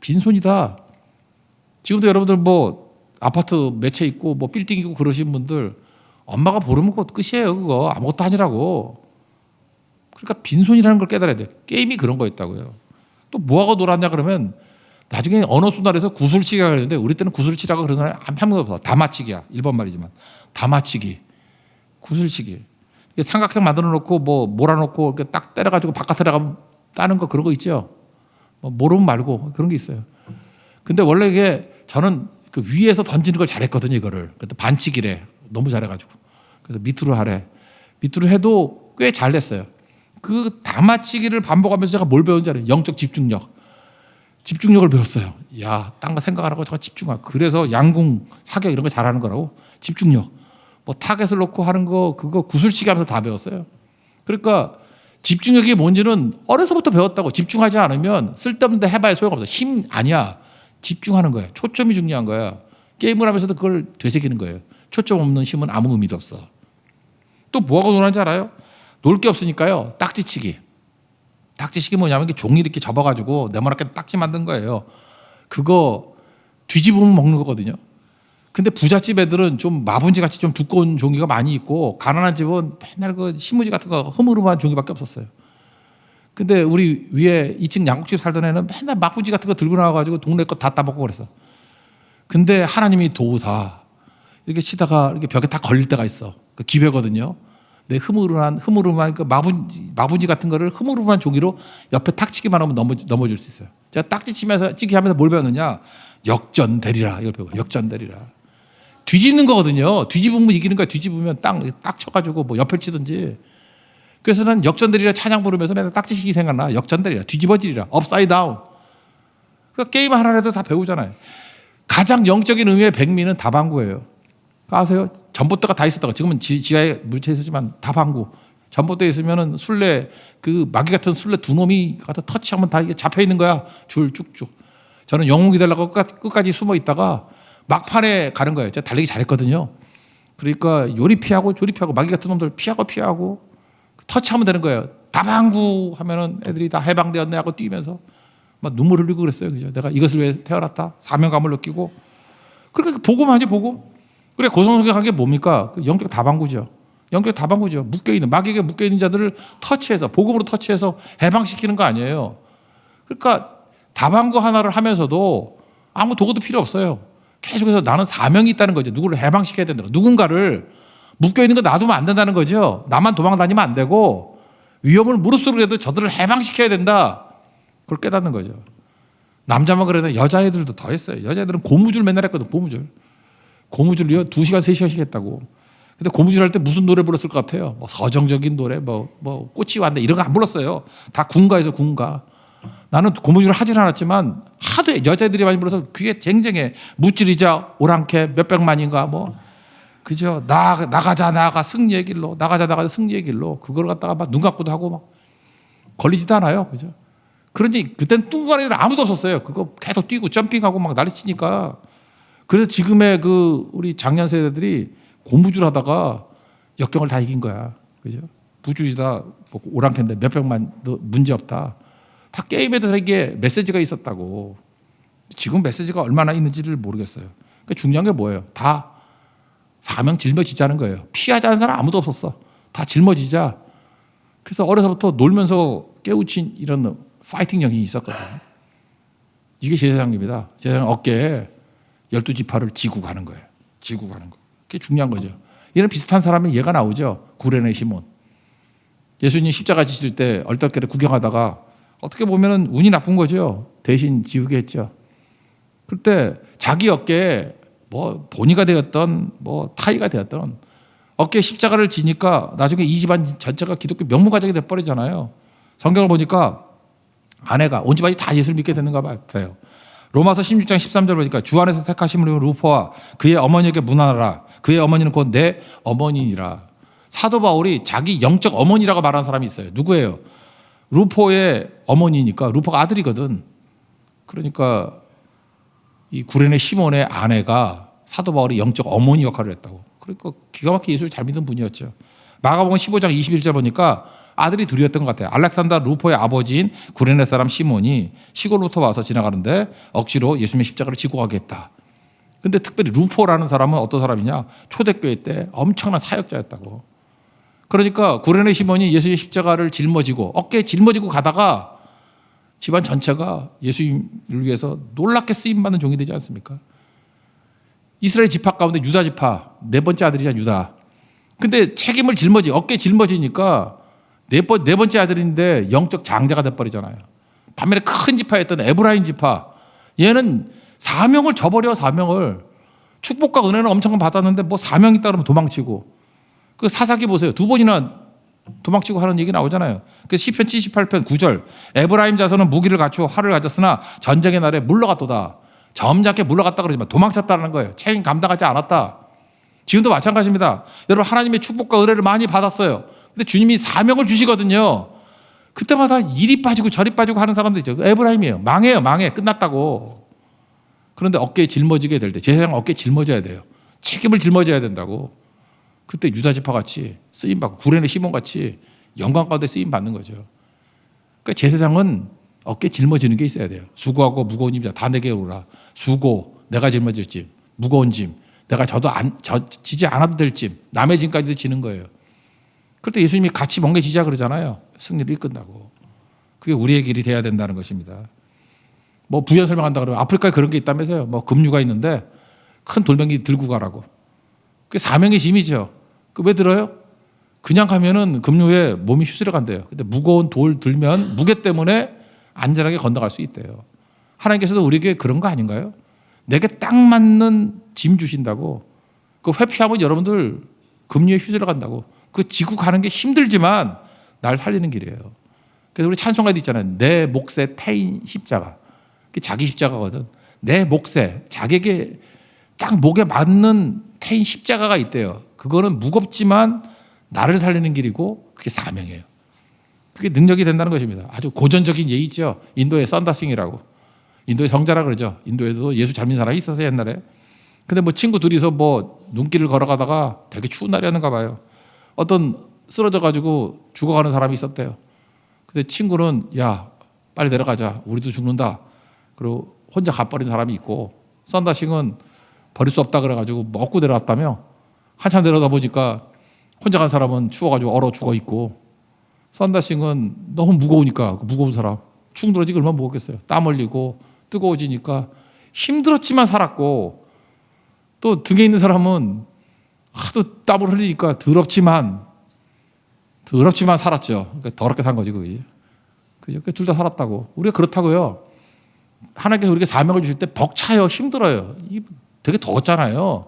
빈손이다. 지금도 여러분들 뭐 아파트 몇 채 있고 뭐 빌딩 있고 그러신 분들 엄마가 부르면 그거 끝이에요. 그거 아무것도 아니라고. 그러니까 빈손이라는 걸 깨달아야 돼. 게임이 그런 거였다고요. 또 뭐하고 놀았냐 그러면 나중에 언어 순환에서 구슬치기가 그러는데 우리 때는 구슬치라고 그런 사람이 한 명도 없어. 다마치기야. 일본 말이지만. 다마치기. 구슬치기. 삼각형 만들어 놓고 뭐 몰아놓고 이렇게 딱 때려가지고 바깥에 나가면 따는 거 그런 거 있죠. 뭐 모르면 말고 그런 게 있어요. 근데 원래 이게 저는 그 위에서 던지는 걸 잘했거든요. 이거를. 그때 반치기래. 너무 잘해가지고. 그래서 밑으로 하래. 밑으로 해도 꽤 잘 됐어요. 그 다마치기를 반복하면서 제가 뭘 배운지 알아요? 영적 집중력. 집중력을 배웠어요. 야, 딴 거 생각 안 하고 저거 집중하고. 그래서 양궁, 사격 이런 거 잘하는 거라고. 집중력. 뭐 타겟을 놓고 하는 거 그거 구슬치기 하면서 다 배웠어요. 그러니까 집중력이 뭔지는 어려서부터 배웠다고. 집중하지 않으면 쓸데없는 데 해봐야 소용없어. 힘 아니야. 집중하는 거야. 초점이 중요한 거야. 게임을 하면서도 그걸 되새기는 거예요. 초점 없는 힘은 아무 의미도 없어. 또 뭐하고 노는지 알아요? 놀 게 없으니까요. 딱지치기. 딱지치기 뭐냐면 종이 이렇게 접어가지고 네모나게 딱지 만든 거예요. 그거 뒤집으면 먹는 거거든요. 근데 부잣집 애들은 좀 마분지 같이 좀 두꺼운 종이가 많이 있고 가난한 집은 맨날 그 신문지 같은 거 흐물흐물한 종이밖에 없었어요. 근데 우리 위에 2층 양국집 살던 애는 맨날 마분지 같은 거 들고 나와가지고 동네 거 다 따먹고 그랬어. 근데 하나님이 도우사 이렇게 치다가 이렇게 벽에 다 걸릴 때가 있어. 그 기회거든요. 내 흐물흐물한 그 마분지 같은 거를 흐물흐물한 종이로 옆에 탁 치기만 하면 넘어질 수 있어요. 제가 딱지 치면서 치기 하면서 뭘 배웠느냐? 역전되리라 이걸 배워. 역전되리라. 뒤집는 거거든요. 뒤집으면 이기는 거야. 뒤집으면 딱 쳐가지고 뭐 옆에 치든지. 그래서 난 역전되리라 찬양 부르면서 맨날 딱지치기 생각나. 역전되리라. 뒤집어지리라. 업사이드 다운. 그러니까 게임 하나라도 다 배우잖아요. 가장 영적인 의미의 백미는 다방구예요. 아세요? 전봇대가 다 있었다고. 지금은 지하에 물체에 있었지만 다방구. 전봇대에 있으면은 술래 그 마귀 같은 술래 두 놈이 가서 터치하면 다 이게 잡혀 있는 거야. 줄 쭉쭉. 저는 영웅이 되려고 끝까지 숨어 있다가 막판에 가는 거예요. 제가 달리기 잘했거든요. 그러니까 요리 피하고 조리 피하고 마귀 같은 놈들 피하고 터치하면 되는 거예요. 다방구 하면은 애들이 다 해방되었네 하고 뛰면서 막 눈물 흘리고 그랬어요. 그죠? 내가 이것을 위해 태어났다. 사명감을 느끼고. 그러니까 복음 하지 복음. 그래 고성성격한 게 뭡니까? 영적 다방구죠. 영적 다방구죠. 묶여있는 마귀에게 묶여있는 자들을 터치해서 복음으로 터치해서 해방시키는 거 아니에요. 그러니까 다방구 하나를 하면서도 아무 도구도 필요 없어요. 계속해서 나는 사명이 있다는 거죠. 누구를 해방시켜야 된다. 누군가를 묶여있는 거 놔두면 안 된다는 거죠. 나만 도망다니면 안 되고 위험을 무릅쓰고 해도 저들을 해방시켜야 된다. 그걸 깨닫는 거죠. 남자만 그래도 여자애들도 더 했어요. 여자애들은 고무줄 맨날 했거든. 고무줄이요 2시간 3시간씩 했다고. 근데 고무줄 할 때 무슨 노래 불렀을 것 같아요? 뭐 서정적인 노래 뭐 꽃이 왔네 이런 거 안 불렀어요. 다 군가에서 군가. 나는 고무줄을 하진 않았지만 하도 여자애들이 많이 불러서 귀에 쟁쟁해. 무찌리자 오랑캐 몇백만인가 뭐 그죠. 나가자 승리의 길로 나가자 승리의 길로 그걸 갖다가 막 눈 감고도 하고 막 걸리지도 않아요. 그죠. 그러니 그때는 뚱가리들 아무도 없었어요. 그거 계속 뛰고 점핑하고 막 난리치니까. 그래서 지금의 그 우리 작년 세대들이 고무줄 하다가 역경을 다 이긴 거야. 그죠? 무주이다 뭐 오랑캐인데 몇백만 문제 없다. 다 게임에 대해서 이게 메시지가 있었다고. 지금 메시지가 얼마나 있는지를 모르겠어요. 그러니까 중요한 게 뭐예요? 다 사명 짊어지자는 거예요. 피하지 않은 사람 아무도 없었어. 다 짊어지자. 그래서 어려서부터 놀면서 깨우친 이런 파이팅 영이 있었거든요. 이게 제사장입니다. 제사장 어깨에 12지파를 지고 가는 거예요. 지고 가는 거. 그게 중요한 거죠. 이런 비슷한 사람이 얘가 나오죠. 구레네 시몬. 예수님 십자가 지실 때 얼떨결에 구경하다가 어떻게 보면 운이 나쁜 거죠. 대신 지우게 했죠. 그때 자기 어깨에 뭐 보니가 되었던 뭐 타이가 되었던 어깨에 십자가를 지니까 나중에 이 집안 전체가 기독교 명문가족이 돼버리잖아요. 성경을 보니까 아내가 온 집안이 다 예수를 믿게 되는가 같아요. 로마서 16장 13절 보니까 주 안에서 택하심을 루포와 그의 어머니에게 문하라. 그의 어머니는 곧 내 어머니니라. 사도 바울이 자기 영적 어머니라고 말하는 사람이 있어요. 누구예요? 루포의 어머니니까 루포가 아들이거든. 그러니까 이 구레네 시몬의 아내가 사도 바울이 영적 어머니 역할을 했다고. 그러니까 기가 막히게 예수를 잘 믿은 분이었죠. 마가복음 15장 21절 보니까 아들이 둘이었던 것 같아요. 알렉산더 루포의 아버지인 구레네 사람 시몬이 시골부터 와서 지나가는데 억지로 예수님의 십자가를 지고 가겠다. 근데 특별히 루포라는 사람은 어떤 사람이냐? 초대교회 때 엄청난 사역자였다고. 그러니까 구레네 시몬이 예수님의 십자가를 짊어지고 어깨에 짊어지고 가다가 집안 전체가 예수님을 위해서 놀랍게 쓰임받는 종이 되지 않습니까? 이스라엘 지파 가운데 유다 지파 네 번째 아들이잖아, 유다. 근데 책임을 어깨에 짊어지니까 네 번째 아들인데 영적 장자가 돼버리잖아요. 반면에 큰 지파였던 에브라임 지파, 얘는 사명을 저버려. 사명을 축복과 은혜는 엄청 받았는데 뭐 사명 있다 그러면 도망치고. 그 사사기 보세요. 두 번이나 도망치고 하는 얘기 나오잖아요. 그 시편 78편 9절 에브라임 자손은 무기를 갖추어 활을 가졌으나 전쟁의 날에 물러갔도다. 점잖게 물러갔다 그러지만 도망쳤다는 거예요. 책임 감당하지 않았다. 지금도 마찬가지입니다. 여러분 하나님의 축복과 은혜를 많이 받았어요. 근데 주님이 사명을 주시거든요. 그때마다 이리 빠지고 저리 빠지고 하는 사람도 있죠. 에브라임이에요. 망해. 끝났다고. 그런데 어깨에 짊어지게 될 때 제사장 어깨에 짊어져야 돼요. 책임을 짊어져야 된다고. 그때 유다 지파 같이 쓰임받고 구레네 시몬 같이 영광 가운데 쓰임받는 거죠. 그러니까 제사장은 어깨에 짊어지는 게 있어야 돼요. 수고하고 무거운 짐 다 내게 오라. 수고, 내가 짊어질 짐, 무거운 짐, 내가 지지 않아도 될 짐, 남의 짐까지도 지는 거예요. 그럴 때 예수님이 같이 멍게지자 그러잖아요. 승리를 이끈다고. 그게 우리의 길이 돼야 된다는 것입니다. 뭐 부연 설명한다 그러면 아프리카에 그런 게 있다면서요. 뭐 금류가 있는데 큰 돌멩이 들고 가라고. 그게 사명의 짐이죠. 그 왜 들어요? 그냥 가면은 급류에 몸이 휩쓸려 간대요. 근데 무거운 돌 들면 무게 때문에 안전하게 건너갈 수 있대요. 하나님께서도 우리에게 그런 거 아닌가요? 내게 딱 맞는 짐 주신다고. 그 회피하면 여러분들 급류에 휩쓸려 간다고. 그 지고 가는 게 힘들지만 날 살리는 길이에요. 그래서 우리 찬송가도 있잖아요. 내 몫에 태인 십자가. 그게 자기 십자가거든. 내 몫에 자기에게 딱 목에 맞는 태인 십자가가 있대요. 그거는 무겁지만 나를 살리는 길이고 그게 사명이에요. 그게 능력이 된다는 것입니다. 아주 고전적인 예의 있죠. 인도의 썬다싱이라고. 인도의 성자라 그러죠. 인도에도 예수 잘 믿는 사람이 있었어요, 옛날에. 근데 뭐 친구 둘이서 뭐 눈길을 걸어가다가 되게 추운 날이었는가 봐요. 어떤 쓰러져가지고 죽어가는 사람이 있었대요. 근데 친구는 야, 빨리 내려가자. 우리도 죽는다. 그리고 혼자 가버린 사람이 있고 썬다싱은 버릴 수 없다 그래가지고 먹고 내려왔다며. 한참 내려다 보니까 혼자 간 사람은 추워가지고 얼어 죽어 있고 썬다싱은 너무 무거우니까 그 무거운 사람 충돌어지기 얼마나 무겁겠어요. 땀 흘리고 뜨거워지니까 힘들었지만 살았고 또 등에 있는 사람은 하도 땀을 흘리니까 더럽지만 살았죠. 그러니까 더럽게 산 거지 그게. 그죠? 둘 다 살았다고. 우리가 그렇다고요. 하나님께서 우리에게 사명을 주실 때 벅차요. 힘들어요. 되게 더웠잖아요.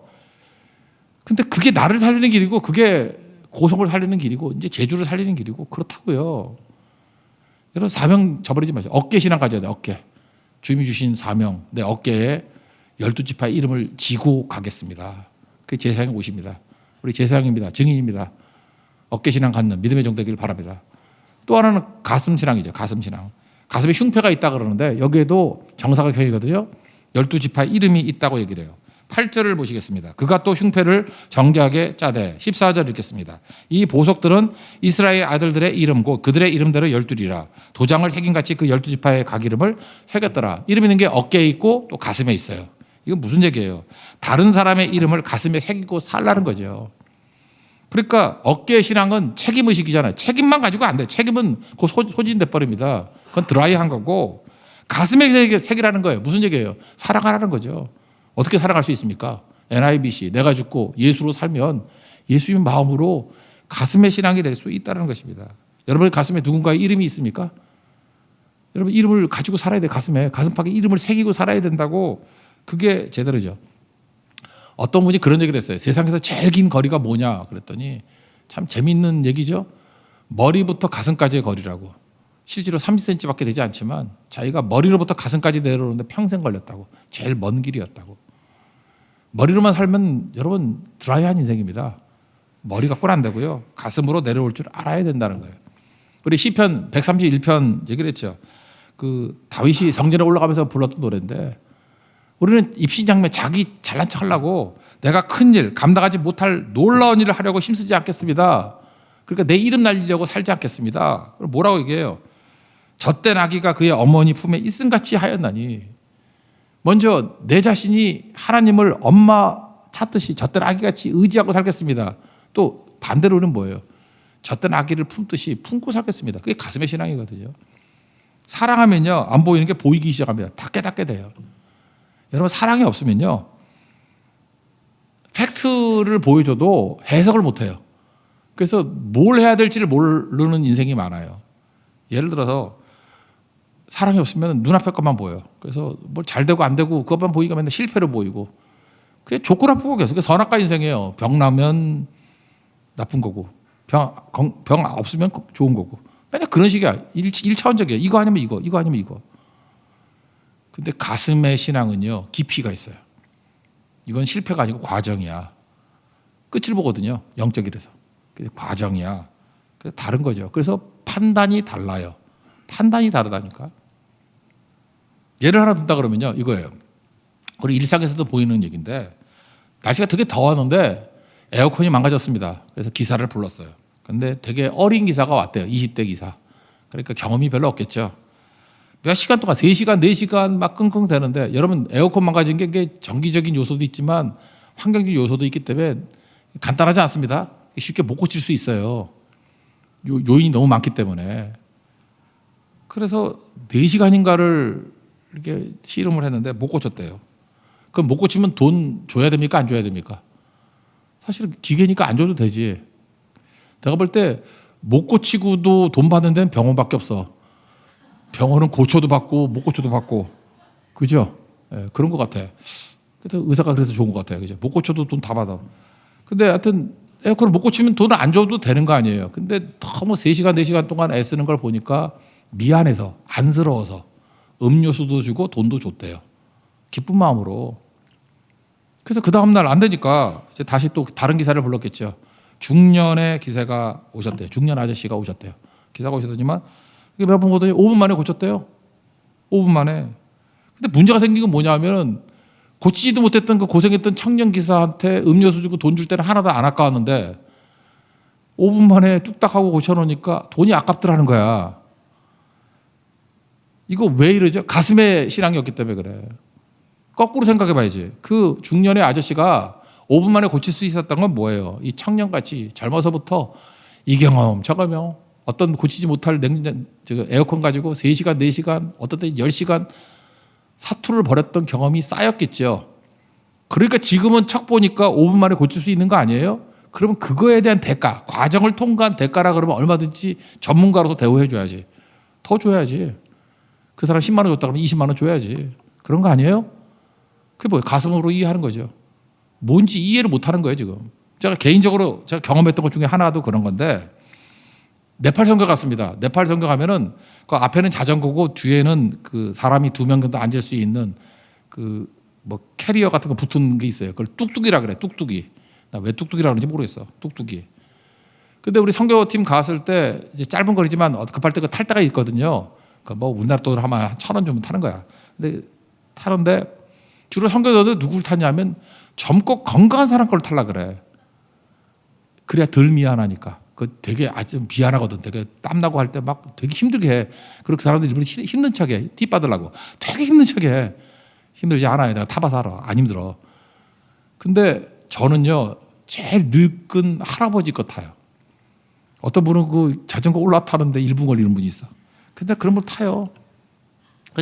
근데 그게 나를 살리는 길이고 그게 고성을 살리는 길이고 이제 제주를 살리는 길이고 그렇다고요. 여러분 사명 저버리지 마세요. 어깨 신앙 가져야 돼요. 어깨. 주님이 주신 사명. 내 어깨에 12지파의 이름을 지고 가겠습니다. 그게 제사장의 옷입니다. 우리 제사장입니다. 증인입니다. 어깨 신앙 갖는 믿음의 종 되기를 바랍니다. 또 하나는 가슴 신앙이죠. 가슴 신앙. 가슴에 흉패가 있다 그러는데 여기에도 정사각형이거든요. 12지파의 이름이 있다고 얘기를 해요. 8절을 보시겠습니다. 그가 또 흉패를 정교하게 짜되 14절 읽겠습니다. 이 보석들은 이스라엘 아들들의 이름고 그들의 이름대로 12이라 도장을 새긴같이 그 12지파의 각 이름을 새겼더라. 이름 있는 게 어깨에 있고 또 가슴에 있어요. 이건 무슨 얘기예요? 다른 사람의 이름을 가슴에 새기고 살라는 거죠. 그러니까 어깨 신앙은 책임 의식이잖아요. 책임만 가지고 안 돼. 책임은 그 소진돼 버립니다. 그건 드라이한 거고 가슴에 새기라는 거예요. 무슨 얘기예요? 사랑하라는 거죠. 어떻게 사랑할 수 있습니까? NIBC 내가 죽고 예수로 살면 예수님 마음으로 가슴의 신앙이 될 수 있다는 것입니다. 여러분의 가슴에 누군가의 이름이 있습니까? 여러분 이름을 가지고 살아야 돼. 가슴팍에 이름을 새기고 살아야 된다고. 그게 제대로죠. 어떤 분이 그런 얘기를 했어요. 세상에서 제일 긴 거리가 뭐냐 그랬더니 참 재미있는 얘기죠. 머리부터 가슴까지의 거리라고. 실제로 30cm밖에 되지 않지만 자기가 머리로부터 가슴까지 내려오는데 평생 걸렸다고. 제일 먼 길이었다고. 머리로만 살면 여러분 드라이한 인생입니다. 머리 갖고는 안 되고요. 가슴으로 내려올 줄 알아야 된다는 거예요. 우리 시편 131편 얘기를 했죠. 그 다윗이 성전에 올라가면서 불렀던 노래인데 우리는 입신장면 자기 잘난 척 하려고 내가 큰일 감당하지 못할 놀라운 일을 하려고 힘쓰지 않겠습니다. 그러니까 내 이름 날리려고 살지 않겠습니다. 뭐라고 얘기해요? 젖된 아기가 그의 어머니 품에 있음같이 하였나니. 먼저 내 자신이 하나님을 엄마 찾듯이 젖된 아기같이 의지하고 살겠습니다. 또 반대로는 뭐예요? 젖된 아기를 품듯이 품고 살겠습니다. 그게 가슴의 신앙이거든요. 사랑하면요 안 보이는 게 보이기 시작합니다. 닫게 돼요. 여러분 사랑이 없으면요 팩트를 보여줘도 해석을 못해요. 그래서 뭘 해야 될지를 모르는 인생이 많아요. 예를 들어서 사랑이 없으면 눈앞에 것만 보여요. 그래서 뭘 잘 되고 안 되고 그것만 보이니까 맨날 실패로 보이고 그게 좋고 나쁘고 계속 선악과 인생이에요. 병 나면 나쁜 거고 병 없으면 좋은 거고 맨날 그런 식이야. 1차원적이에요. 이거 아니면 이거 아니면 이거. 근데 가슴의 신앙은요 깊이가 있어요. 이건 실패가 아니고 과정이야. 끝을 보거든요. 영적이라서. 그래서 과정이야. 그래서 다른 거죠. 그래서 판단이 달라요. 판단이 다르다니까. 예를 하나 든다 그러면요 이거예요. 우리 일상에서도 보이는 얘기인데 날씨가 되게 더웠는데 에어컨이 망가졌습니다. 그래서 기사를 불렀어요. 근데 되게 어린 기사가 왔대요. 20대 기사. 그러니까 경험이 별로 없겠죠. 몇 시간 동안 3시간 4시간 막 끙끙 대는데 여러분 에어컨 망가진 게 정기적인 요소도 있지만 환경적 요소도 있기 때문에 간단하지 않습니다. 쉽게 못 고칠 수 있어요. 요인이 너무 많기 때문에. 그래서 4시간인가를 이렇게 실험을 했는데 못 고쳤대요. 그럼 못 고치면 돈 줘야 됩니까? 안 줘야 됩니까? 사실 기계니까 안 줘도 되지. 내가 볼 때 못 고치고도 돈 받는 데는 병원밖에 없어. 병원은 고쳐도 받고 못 고쳐도 받고. 그죠? 네, 그런 것 같아. 그래서 의사가 그래서 좋은 것 같아요. 그죠? 못 고쳐도 돈 다 받아. 근데 하여튼 에어컨을 못 고치면 돈을 안 줘도 되는 거 아니에요. 근데 너무 3시간, 4시간 동안 애쓰는 걸 보니까 미안해서, 안쓰러워서 음료수도 주고 돈도 줬대요. 기쁜 마음으로. 그래서 그 다음날 안 되니까 이제 다시 또 다른 기사를 불렀겠죠. 중년의 기사가 오셨대요. 중년 아저씨가 오셨대요. 기사가 오셨더니만 이게 몇 번 보더니 5분 만에 고쳤대요. 5분 만에. 근데 문제가 생긴 건 뭐냐면 고치지도 못했던 그 고생했던 청년 기사한테 음료수 주고 돈 줄 때는 하나도 안 아까웠는데 5분 만에 뚝딱 하고 고쳐놓으니까 돈이 아깝더라는 거야. 이거 왜 이러죠? 가슴의 신앙이었기 때문에 그래. 거꾸로 생각해 봐야지. 그 중년의 아저씨가 5분 만에 고칠 수 있었던 건 뭐예요? 이 청년같이 젊어서부터 이 경험, 저 경험, 어떤 고치지 못할 에어컨 가지고 3시간, 4시간, 어떤 때 10시간 사투를 벌였던 경험이 쌓였겠죠. 그러니까 지금은 척 보니까 5분 만에 고칠 수 있는 거 아니에요? 그러면 그거에 대한 대가, 과정을 통과한 대가라 그러면 얼마든지 전문가로서 대우해 줘야지. 더 줘야지. 그 사람 10만 원 줬다 그러면 20만 원 줘야지. 그런 거 아니에요? 그게 뭐예요? 가슴으로 이해하는 거죠. 뭔지 이해를 못 하는 거예요, 지금. 제가 개인적으로 제가 경험했던 것 중에 하나도 그런 건데 네팔 선교 갔습니다. 네팔 선교 가면은 그 앞에는 자전거고 뒤에는 그 사람이 2명 정도 앉을 수 있는 그 뭐 캐리어 같은 거 붙은 게 있어요. 그걸 뚝뚝이라 그래. 뚝뚝이. 나 왜 뚝뚝이라 그러는지 모르겠어. 뚝뚝이. 근데 우리 선교팀 갔을 때 이제 짧은 거리지만 급할 때 그 탈 때가 있거든요. 그 뭐 우리나라 돈으로 하면 1,000원 주면 타는 거야. 근데 타는데 주로 선교사들 누구를 타냐면 젊고 건강한 사람 걸 탈라 그래. 그래야 덜 미안하니까. 그 되게 아주 미안하거든. 되게 땀나고 할 때 막 되게 힘들게 해. 그리고 그 사람들이 일부러 힘든 척해. 팁 받으려고. 되게 힘든 척해. 힘들지 않아요. 내가 타봐서 알아. 안 힘들어. 근데 저는요, 제일 늙은 할아버지 거 타요. 어떤 분은 그 자전거 올라타는데 1분 걸리는 분이 있어. 근데 그런 분 타요.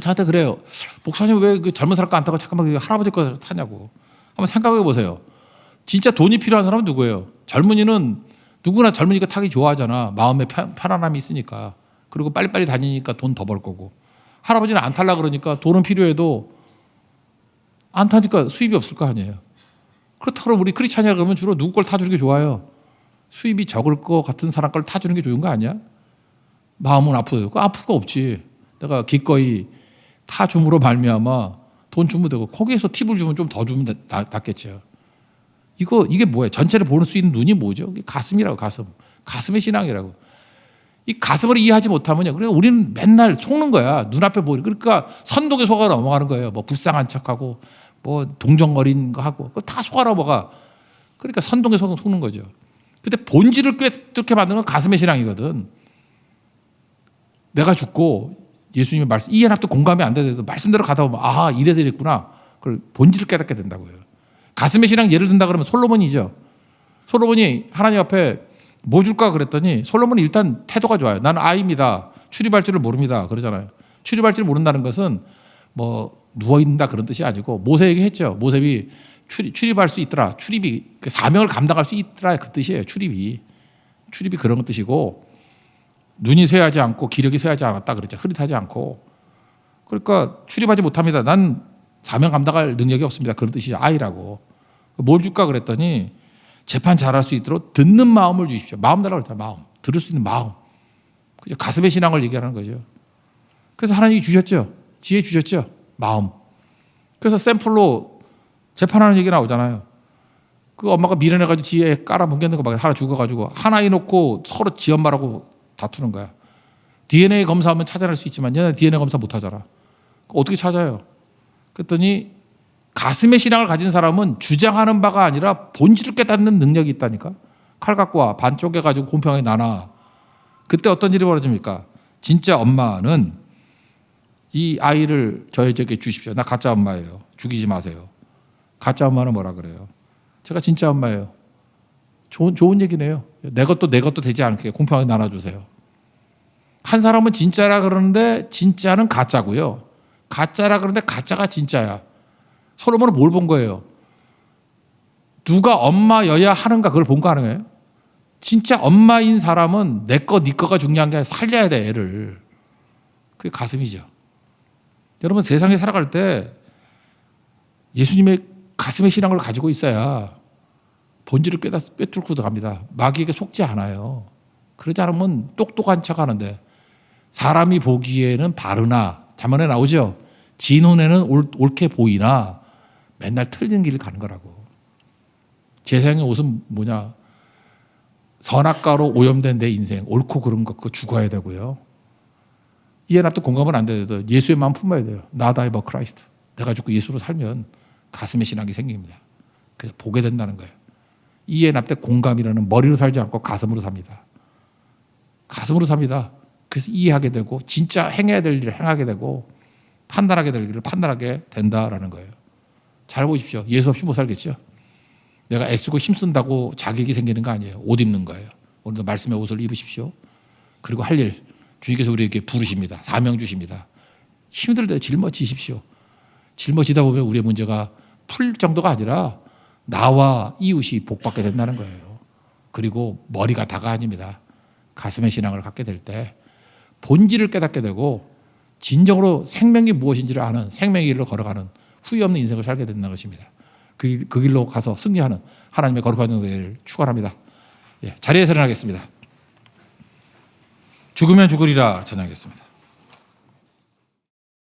저한테 그래요. 목사님 왜 그 젊은 사람 거 안 타고 잠깐만 그 할아버지 거 타냐고. 한번 생각해 보세요. 진짜 돈이 필요한 사람은 누구예요? 젊은이는 누구나 젊은이가 타기 좋아하잖아. 마음에 편안함이 있으니까. 그리고 빨리빨리 다니니까 돈 더 벌 거고. 할아버지는 안 탈라 그러니까 돈은 필요해도 안 타니까 수입이 없을 거 아니에요. 그렇다고 우리 크리스찬이라 그러면 주로 누구 걸 타주는 게 좋아요? 수입이 적을 것 같은 사람 걸 타주는 게 좋은 거 아니야? 마음은 아프요. 그 아플 거 없지. 내가 기꺼이 타줌으로 말미암아 돈 주면 되고 거기에서 팁을 주면 좀 더 주면 낫겠죠. 이게 뭐예요? 전체를 볼 수 있는 눈이 뭐죠? 이게 가슴이라고. 가슴의 신앙이라고. 이 가슴을 이해하지 못하면요. 그러니까 우리는 맨날 속는 거야. 눈앞에 보이. 그러니까 선독에 속아 넘어가는 거예요. 뭐 불쌍한 척하고 뭐 동정거린 거 하고 그거 다 속아 넘어가. 그러니까 선동에 속는 거죠. 근데 본질을 꿰뚫게 만드는 건 가슴의 신앙이거든. 내가 죽고 예수님의 말씀, 이 연합도 공감이 안 되더라도 말씀대로 가다 보면 아 이래서 이랬구나. 그걸 본질을 깨닫게 된다고요. 가슴의 신앙 예를 든다 그러면 솔로몬이죠. 솔로몬이 하나님 앞에 뭐 줄까 그랬더니 솔로몬이 일단 태도가 좋아요. 나는 아이입니다. 출입할 줄을 모릅니다. 그러잖아요. 출입할 줄 모른다는 것은 뭐 누워있는다 그런 뜻이 아니고 모세에게 했죠. 모세이 출입할 수 있더라. 출입이 사명을 감당할 수 있더라 그 뜻이에요. 출입이 그런 뜻이고 눈이 쇠하지 않고 기력이 쇠하지 않았다 그랬죠. 흐릿하지 않고. 그러니까 출입하지 못합니다. 난 사명 감당할 능력이 없습니다. 그런 뜻이 아이라고. 뭘 줄까 그랬더니 재판 잘할 수 있도록 듣는 마음을 주십시오. 마음 달라고 그랬잖아요. 마음. 들을 수 있는 마음. 그죠? 가슴의 신앙을 얘기하는 거죠. 그래서 하나님이 주셨죠. 지혜 주셨죠. 마음. 그래서 샘플로 재판하는 얘기 나오잖아요. 그 엄마가 미련해가지고 지혜 깔아 뭉개는 거 막 하나 죽어가지고 하나 해놓고 서로 지 엄마라고 다투는 거야. DNA 검사하면 찾아낼 수 있지만 얘네 DNA 검사 못 하잖아. 어떻게 찾아요? 그랬더니 가슴의 신앙을 가진 사람은 주장하는 바가 아니라 본질을 깨닫는 능력이 있다니까. 칼 갖고 와. 반 쪼개가지고 공평하게 나눠. 그때 어떤 일이 벌어집니까? 진짜 엄마는 이 아이를 저에게 주십시오. 나 가짜 엄마예요. 죽이지 마세요. 가짜 엄마는 뭐라 그래요? 제가 진짜 엄마예요. 좋은 얘기네요. 내 것도 되지 않게 공평하게 나눠주세요. 한 사람은 진짜라 그러는데 진짜는 가짜고요. 가짜라 그러는데 가짜가 진짜야. 솔로몬은 뭘 본 거예요? 누가 엄마여야 하는가 그걸 본 거 아니에요? 진짜 엄마인 사람은 내 거, 네 거가 중요한 게 아니라 살려야 돼, 애를. 그게 가슴이죠. 여러분 세상에 살아갈 때 예수님의 가슴의 신앙을 가지고 있어야 본질을 꿰뚫고 갑니다. 마귀에게 속지 않아요. 그러지 않으면 똑똑한 척 하는데 사람이 보기에는 바르나 잠언에 나오죠. 지 눈에는 옳게 보이나 맨날 틀린 길을 가는 거라고. 제사장의 옷은 뭐냐? 선악과로 오염된 내 인생 옳고 그른 것 그거 죽어야 되고요. 이해 납도 공감은 안 돼도 예수의 마음 품어야 돼요. Not I but Christ. 내가 죽고 예수로 살면 가슴의 신앙이 생깁니다. 그래서 보게 된다는 거예요. 이해 납때 공감이라는 머리로 살지 않고 가슴으로 삽니다. 가슴으로 삽니다. 그래서 이해하게 되고 진짜 행해야 될 일을 행하게 되고 판단하게 될 일을 판단하게 된다라는 거예요. 잘 보십시오. 예수 없이 못 살겠죠. 내가 애쓰고 힘쓴다고 자격이 생기는 거 아니에요. 옷 입는 거예요. 오늘도 말씀의 옷을 입으십시오. 그리고 할 일 주님께서 우리에게 부르십니다. 사명 주십니다. 힘들 때 짊어지십시오. 짊어지다 보면 우리의 문제가 풀 정도가 아니라 나와 이웃이 복받게 된다는 거예요. 그리고 머리가 다가 아닙니다. 가슴의 신앙을 갖게 될 때 본질을 깨닫게 되고 진정으로 생명이 무엇인지를 아는 생명의 길로 걸어가는 후회 없는 인생을 살게 된다는 것입니다. 그 길로 가서 승리하는 하나님의 거룩한 은혜를 축원합니다. 자리에서 일어나겠습니다. 죽으면 죽으리라 전하겠습니다.